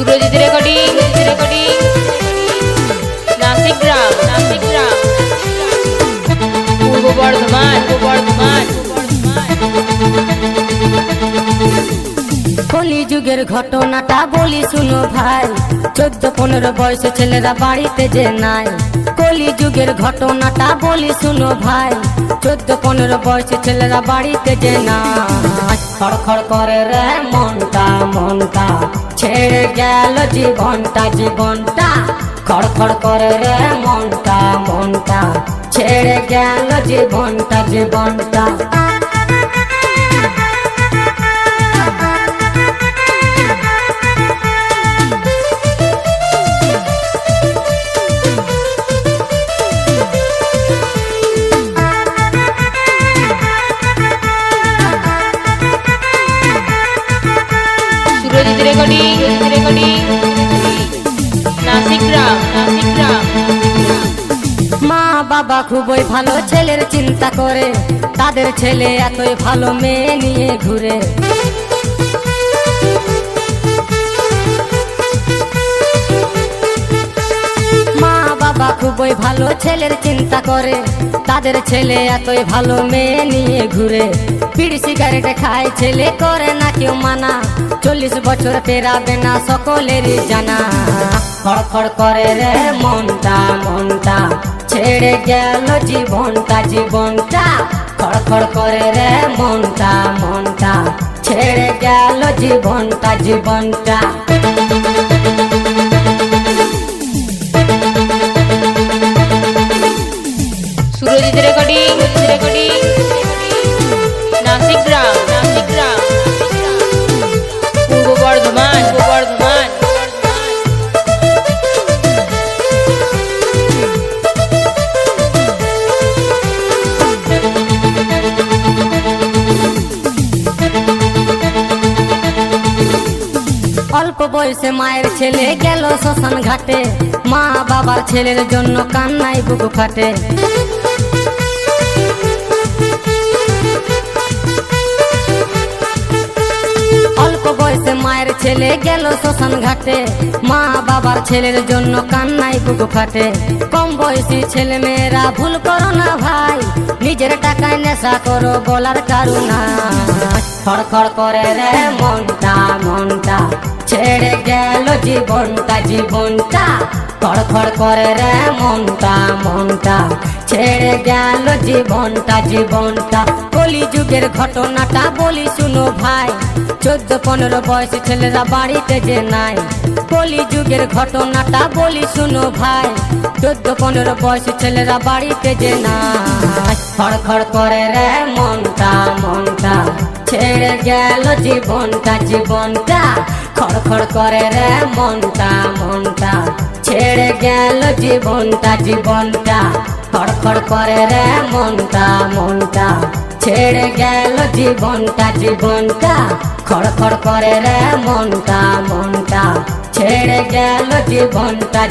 Surajit recording Nashik গ্রাম পূর্ব বর্ধমান কলি যুগের ঘটনাটা বলি শুনো ভাই, 14-15 বয়সে ছেলেরা বাড়িতে যে নাই। কলি যুগের ঘটনাটা বলি শুনো ভাই, 14-15 বয়সে ছেলেরা বাড়িতে যে নাই। খড়খড় করে রে মনটা ছেড়ে গেল জীবনটা। খড়খড় করে রে মনটা ছেড়ে গেল জীবনটা। সুরজিৎ রেকর্ডিং নাসিক গ্রাম মা বাবা খুবই ভালো ছেলের চিন্তা করে, তাদের ছেলে এতই ভালো মেয়ে নিয়ে ঘুরে। মা বাবা খুবই ভালো ছেলের চিন্তা করে, তাদের ছেলে এতই ভালো মেয়ে নিয়ে ঘুরে। বিড়ি সিগারেট খায় ছেলে, করে না কেউ মানা, 40 বছর পেরাবে না সকলেরই জানা। খড়খড় করে রে মনটা ছেড়ে গেল জীবনটা। খড়খড় করে রে মনটা ছেড়ে গেল জীবনটা। সুরজিৎ রেকর্ডিং নাসিক গ্রাম পূর্ব বর্ধমান অল্প বয়সে মায়ের ছেলে গেল শ্মশান ঘাটে, মা বাবার ছেলের জন্য কান্নায় বুক ফাটে। অল্প বয়সে মায়ের ছেলে গেল শ্মশান ঘাটে, মা বাবার ছেলের জন্য কান্নায় বুক ফাটে। কম বয়সী ছেলে মেয়েরা ভুল করো না ভাই, নিজের টাকায় নেশা করো বলার কারুনা। খড়খড় করে রে মনটা ছেড়ে গেল জীবনটা। খড়খড় করে রে মনটা ছেড়ে গেল জীবনটা। কলি যুগের ঘটনাটা বলি শুনো ভাই, 14-15 বয়সী ছেলেরা বাড়িতে যে নাই। কলি যুগের ঘটনাটা বলি শুনো ভাই, 14-15 বয়সী ছেলেরা বাড়িতে যে নাই। খড়খড় করে রে মনটা ছেড়ে গেল জীবনটা। খড়খড় করে রে মনটা ছেড়ে গেল জীবনটা। খড়খড় করে রে মনটা ছেড়ে গেল জীবনটা। খড়খড় করে রে মনটা ছেড়ে গেল জীবনটা।